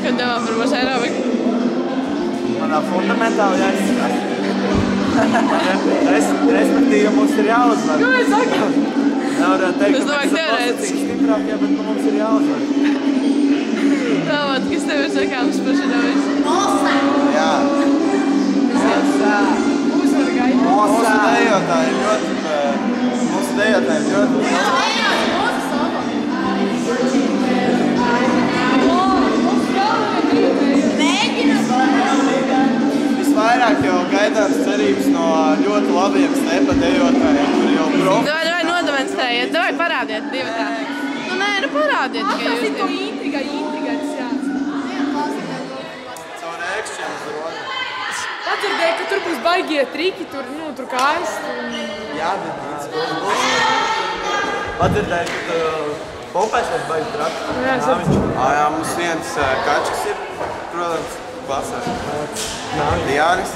ko domā par mūsu aerobiku? Manā fundamentāli jāizskatās. Respektīvi, mums ir jāuzvar. Ko es saku? Nevarētu teikt, Es domāju, ka teorētiski. stiprākie, bet mums ir jāuzvar. Tālāk, kas tev ir sakāms par šito visu? Jā. Uzvar gaida. Mūsu dejotājiem ļoti... Visvairāk jau gaidāms cerības no ļoti labiem stepa dejotājiem, kur jau profi. Davai nodemonstrējiet, davai parādiet divi tā. Nu nē, nu parādiet tikai jūs divi. Intrigai tas jāatcerās. Caur ēkšķiem uz rodu. Padzirdēju, ka tur būs baigie triki, tur kājas. Jā, bet būs. Padzirdēju, ka pompēsies baigi traki. Jā, mums viens kačs ir, protams, klasē. Diāris.